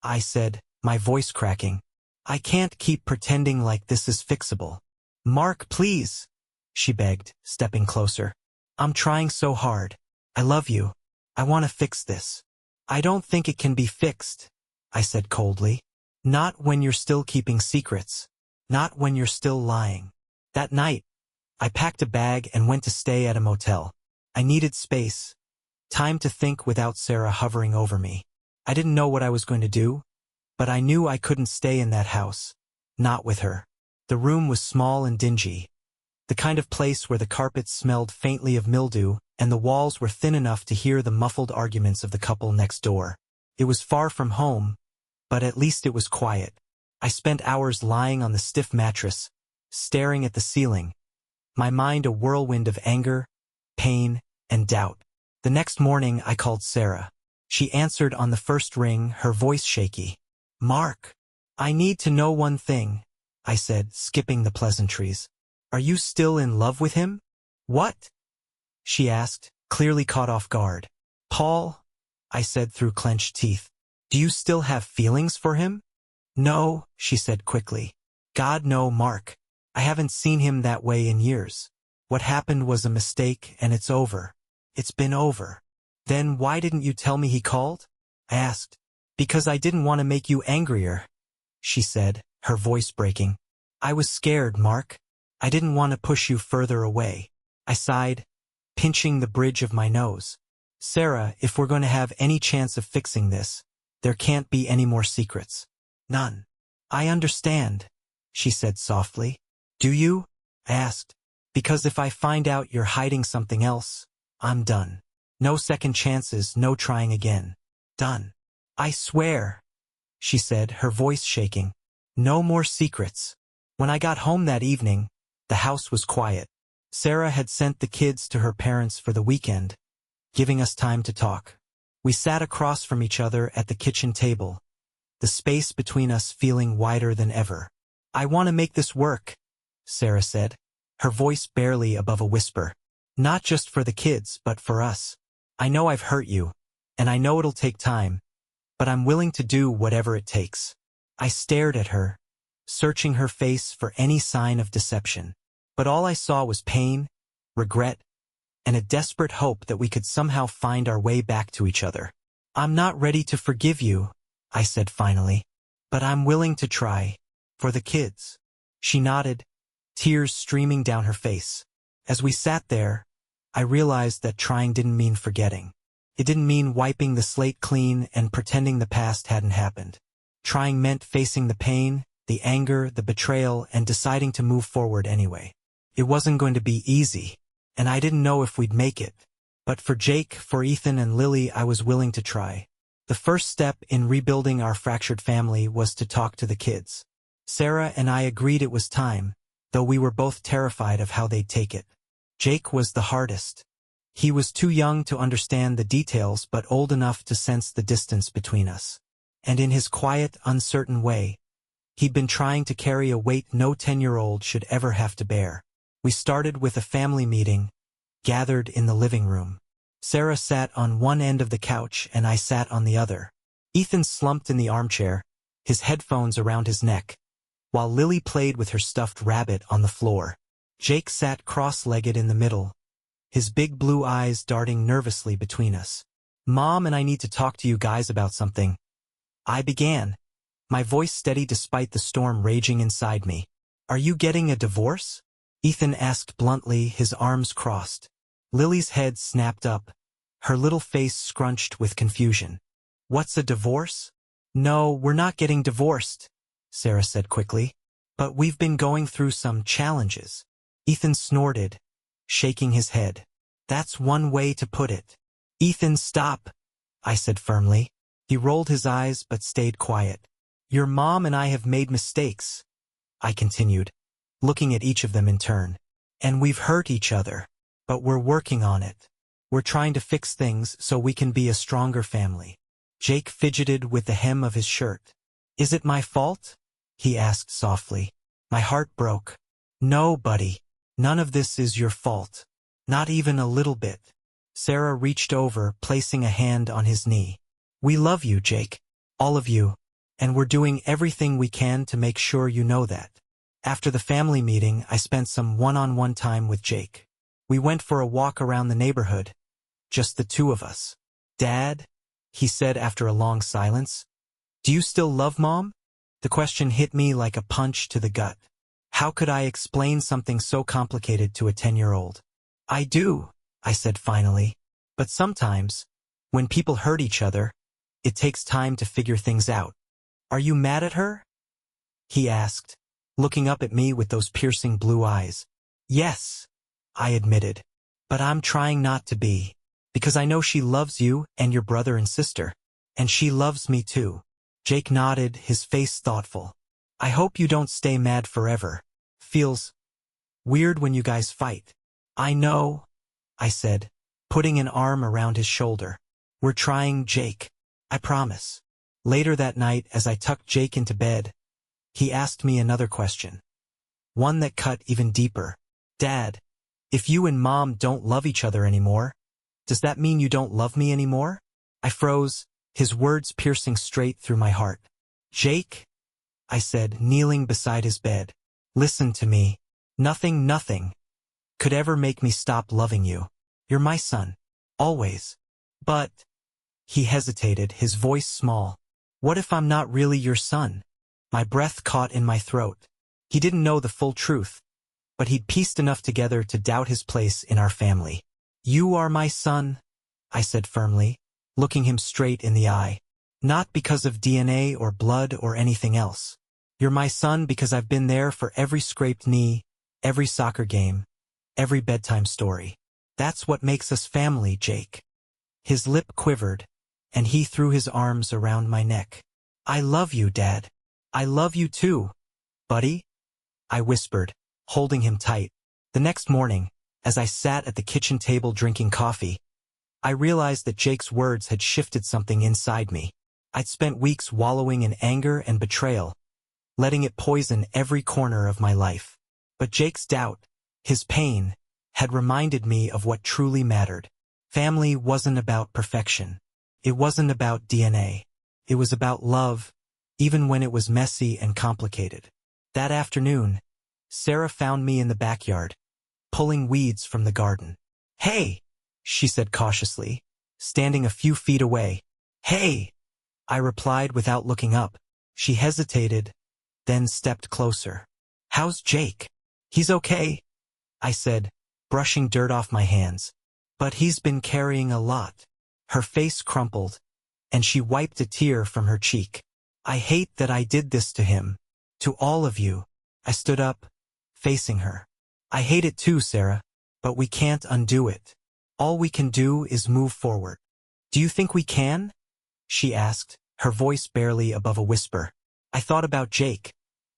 I said, my voice cracking. I can't keep pretending like this is fixable. Mark, please, she begged, stepping closer. I'm trying so hard. I love you. I want to fix this. I don't think it can be fixed, I said coldly. Not when you're still keeping secrets. Not when you're still lying. That night, I packed a bag and went to stay at a motel. I needed space. Time to think without Sarah hovering over me. I didn't know what I was going to do, but I knew I couldn't stay in that house. Not with her. The room was small and dingy. The kind of place where the carpet smelled faintly of mildew, and the walls were thin enough to hear the muffled arguments of the couple next door. It was far from home, but at least it was quiet. I spent hours lying on the stiff mattress, staring at the ceiling, my mind a whirlwind of anger, pain, and doubt. The next morning I called Sarah. She answered on the first ring, her voice shaky. Mark, I need to know one thing, I said, skipping the pleasantries. Are you still in love with him? What? She asked, clearly caught off guard. Paul, I said through clenched teeth. Do you still have feelings for him? No, she said quickly. God, no, Mark. I haven't seen him that way in years. What happened was a mistake, and it's over. It's been over. Then why didn't you tell me he called? I asked. Because I didn't want to make you angrier, she said, her voice breaking. I was scared, Mark. I didn't want to push you further away. I sighed, pinching the bridge of my nose. Sarah, if we're going to have any chance of fixing this, there can't be any more secrets. None. I understand, she said softly. Do you? I asked. Because if I find out you're hiding something else, I'm done. No second chances, no trying again. Done. I swear, she said, her voice shaking. No more secrets. When I got home that evening, the house was quiet. Sarah had sent the kids to her parents for the weekend, giving us time to talk. We sat across from each other at the kitchen table, the space between us feeling wider than ever. I want to make this work, Sarah said, her voice barely above a whisper. Not just for the kids, but for us. I know I've hurt you, and I know it'll take time, but I'm willing to do whatever it takes. I stared at her, searching her face for any sign of deception. But all I saw was pain, regret, and a desperate hope that we could somehow find our way back to each other. I'm not ready to forgive you, I said finally, but I'm willing to try. For the kids. She nodded, tears streaming down her face. As we sat there, I realized that trying didn't mean forgetting. It didn't mean wiping the slate clean and pretending the past hadn't happened. Trying meant facing the pain, the anger, the betrayal, and deciding to move forward anyway. It wasn't going to be easy, and I didn't know if we'd make it. But for Jake, for Ethan and Lily, I was willing to try. The first step in rebuilding our fractured family was to talk to the kids. Sarah and I agreed it was time, though we were both terrified of how they'd take it. Jake was the hardest. He was too young to understand the details but old enough to sense the distance between us. And in his quiet, uncertain way, he'd been trying to carry a weight no 10-year-old should ever have to bear. We started with a family meeting, gathered in the living room. Sarah sat on one end of the couch and I sat on the other. Ethan slumped in the armchair, his headphones around his neck, while Lily played with her stuffed rabbit on the floor. Jake sat cross-legged in the middle, his big blue eyes darting nervously between us. Mom and I need to talk to you guys about something. I began, my voice steady despite the storm raging inside me. Are you getting a divorce? Ethan asked bluntly, his arms crossed. Lily's head snapped up, her little face scrunched with confusion. What's a divorce? No, we're not getting divorced, Sarah said quickly. But we've been going through some challenges. Ethan snorted, shaking his head. That's one way to put it. Ethan, stop, I said firmly. He rolled his eyes but stayed quiet. Your mom and I have made mistakes, I continued, looking at each of them in turn. And we've hurt each other. But we're working on it. We're trying to fix things so we can be a stronger family. Jake fidgeted with the hem of his shirt. Is it my fault? He asked softly. My heart broke. No, buddy. None of this is your fault. Not even a little bit. Sarah reached over, placing a hand on his knee. We love you, Jake. All of you. And we're doing everything we can to make sure you know that. After the family meeting, I spent some one-on-one time with Jake. We went for a walk around the neighborhood. Just the two of us. Dad, he said after a long silence, do you still love Mom? The question hit me like a punch to the gut. How could I explain something so complicated to a 10-year-old? I do, I said finally. But sometimes, when people hurt each other, it takes time to figure things out. Are you mad at her? He asked, looking up at me with those piercing blue eyes. Yes, I admitted. But I'm trying not to be. Because I know she loves you and your brother and sister. And she loves me too. Jake nodded, his face thoughtful. I hope you don't stay mad forever. Feels weird when you guys fight. I know, I said, putting an arm around his shoulder. We're trying, Jake. I promise. Later that night, as I tucked Jake into bed, he asked me another question. One that cut even deeper. Dad, if you and Mom don't love each other anymore, does that mean you don't love me anymore? I froze, his words piercing straight through my heart. Jake, I said, kneeling beside his bed. Listen to me. Nothing could ever make me stop loving you. You're my son. Always. But, he hesitated, his voice small. What if I'm not really your son? My breath caught in my throat. He didn't know the full truth, but he'd pieced enough together to doubt his place in our family. You are my son, I said firmly, looking him straight in the eye. Not because of DNA or blood or anything else. You're my son because I've been there for every scraped knee, every soccer game, every bedtime story. That's what makes us family, Jake. His lip quivered, and he threw his arms around my neck. I love you, Dad. I love you too, buddy, I whispered, holding him tight. The next morning, as I sat at the kitchen table drinking coffee, I realized that Jake's words had shifted something inside me. I'd spent weeks wallowing in anger and betrayal, letting it poison every corner of my life. But Jake's doubt, his pain, had reminded me of what truly mattered. Family wasn't about perfection. It wasn't about DNA. It was about love, even when it was messy and complicated. That afternoon, Sarah found me in the backyard, pulling weeds from the garden. Hey, she said cautiously, standing a few feet away. Hey, I replied without looking up. She hesitated, then stepped closer. How's Jake? He's okay, I said, brushing dirt off my hands. But he's been carrying a lot. Her face crumpled, and she wiped a tear from her cheek. I hate that I did this to him. To all of you. I stood up, facing her. I hate it too, Sarah, but we can't undo it. All we can do is move forward. Do you think we can? She asked, her voice barely above a whisper. I thought about Jake,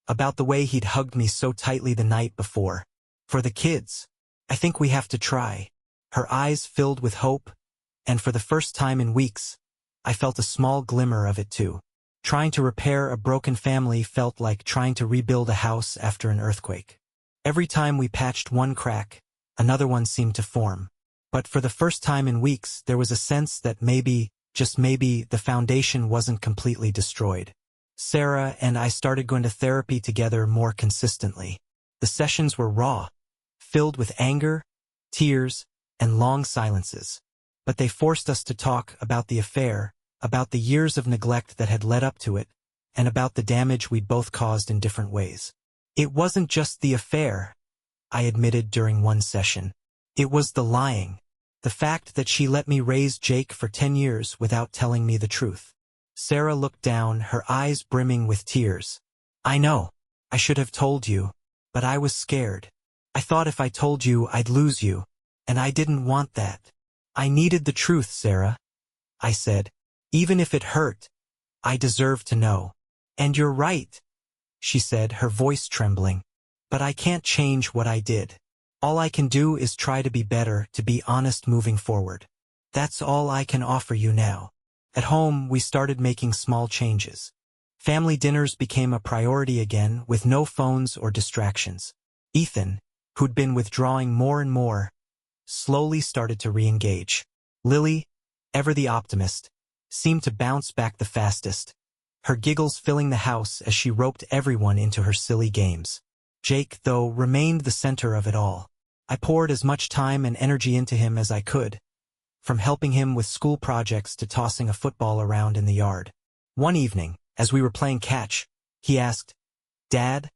about the way he'd hugged me so tightly the night before. For the kids, I think we have to try. Her eyes filled with hope, and for the first time in weeks, I felt a small glimmer of it too. Trying to repair a broken family felt like trying to rebuild a house after an earthquake. Every time we patched one crack, another one seemed to form. But for the first time in weeks, there was a sense that maybe, just maybe, the foundation wasn't completely destroyed. Sarah and I started going to therapy together more consistently. The sessions were raw, filled with anger, tears, and long silences. But they forced us to talk about the affair, about the years of neglect that had led up to it, and about the damage we'd both caused in different ways. It wasn't just the affair, I admitted during one session. It was the lying. The fact that she let me raise Jake for 10 years without telling me the truth. Sarah looked down, her eyes brimming with tears. I know. I should have told you, but I was scared. I thought if I told you, I'd lose you, and I didn't want that. I needed the truth, Sarah, I said. Even if it hurt, I deserve to know. And you're right, she said, her voice trembling. But I can't change what I did. All I can do is try to be better, to be honest moving forward. That's all I can offer you now. At home, we started making small changes. Family dinners became a priority again, with no phones or distractions. Ethan, who'd been withdrawing more and more, slowly started to re-engage. Lily, ever the optimist, seemed to bounce back the fastest, her giggles filling the house as she roped everyone into her silly games. Jake, though, remained the center of it all. I poured as much time and energy into him as I could, from helping him with school projects to tossing a football around in the yard. One evening, as we were playing catch, he asked, "Dad,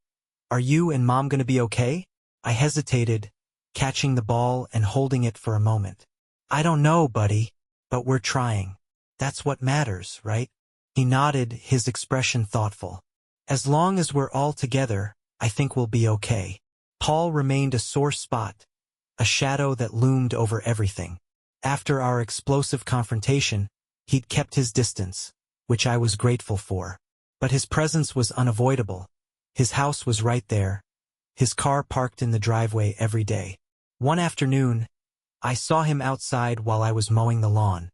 are you and Mom going to be okay?" I hesitated, catching the ball and holding it for a moment. "I don't know, buddy, but we're trying. That's what matters, right?" He nodded, his expression thoughtful. "As long as we're all together, I think we'll be okay." Paul remained a sore spot, a shadow that loomed over everything. After our explosive confrontation, he'd kept his distance, which I was grateful for. But his presence was unavoidable. His house was right there, his car parked in the driveway every day. One afternoon, I saw him outside while I was mowing the lawn.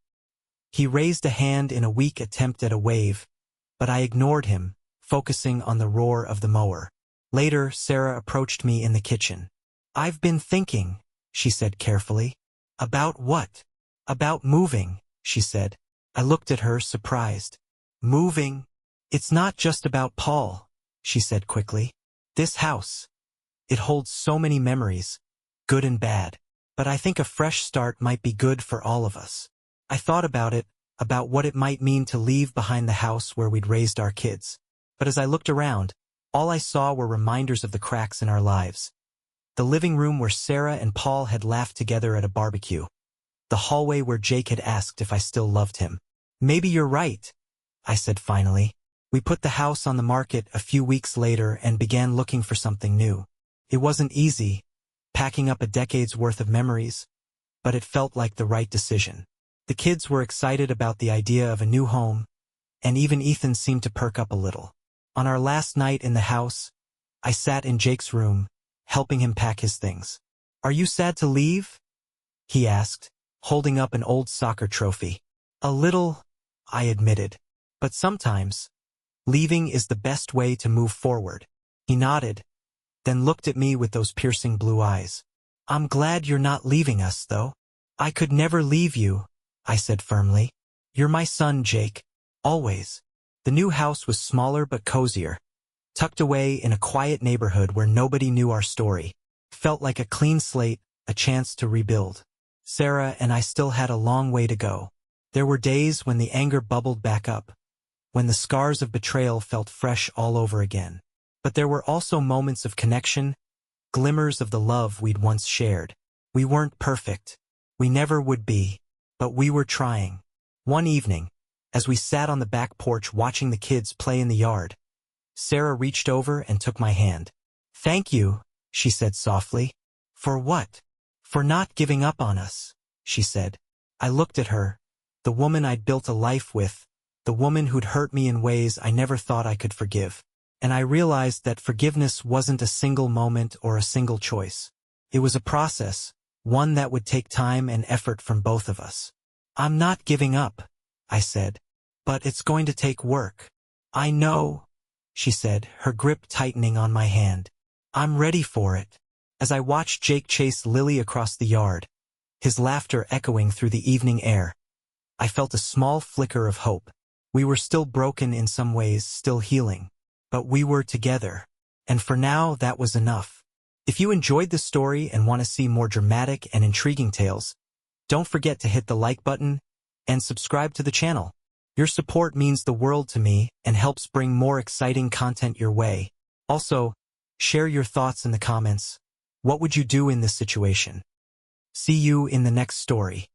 He raised a hand in a weak attempt at a wave, but I ignored him, focusing on the roar of the mower. Later, Sarah approached me in the kitchen. "I've been thinking," she said carefully. "About what?" "About moving," she said. I looked at her, surprised. "Moving? It's not just about Paul," she said quickly. "This house, it holds so many memories, good and bad. But I think a fresh start might be good for all of us." I thought about it, about what it might mean to leave behind the house where we'd raised our kids. But as I looked around, all I saw were reminders of the cracks in our lives. The living room where Sarah and Paul had laughed together at a barbecue. The hallway where Jake had asked if I still loved him. "Maybe you're right," I said finally. We put the house on the market a few weeks later and began looking for something new. It wasn't easy, packing up a decade's worth of memories, but it felt like the right decision. The kids were excited about the idea of a new home, and even Ethan seemed to perk up a little. On our last night in the house, I sat in Jake's room, helping him pack his things. "Are you sad to leave?" he asked, holding up an old soccer trophy. "A little," I admitted. "But sometimes, leaving is the best way to move forward." He nodded, then looked at me with those piercing blue eyes. "I'm glad you're not leaving us, though." "I could never leave you," I said firmly. "You're my son, Jake. Always." The new house was smaller but cozier, tucked away in a quiet neighborhood where nobody knew our story. Felt like a clean slate, a chance to rebuild. Sarah and I still had a long way to go. There were days when the anger bubbled back up, when the scars of betrayal felt fresh all over again. But there were also moments of connection, glimmers of the love we'd once shared. We weren't perfect. We never would be. But we were trying. One evening, as we sat on the back porch watching the kids play in the yard, Sarah reached over and took my hand. "Thank you," she said softly. "For what?" "For not giving up on us," she said. I looked at her, the woman I'd built a life with, the woman who'd hurt me in ways I never thought I could forgive. And I realized that forgiveness wasn't a single moment or a single choice. It was a process, one that would take time and effort from both of us. "I'm not giving up," I said. "But it's going to take work." "I know," she said, her grip tightening on my hand. "I'm ready for it." As I watched Jake chase Lily across the yard, his laughter echoing through the evening air, I felt a small flicker of hope. We were still broken in some ways, still healing. But we were together. And for now, that was enough. If you enjoyed this story and want to see more dramatic and intriguing tales, don't forget to hit the like button and subscribe to the channel. Your support means the world to me and helps bring more exciting content your way. Also, share your thoughts in the comments. What would you do in this situation? See you in the next story.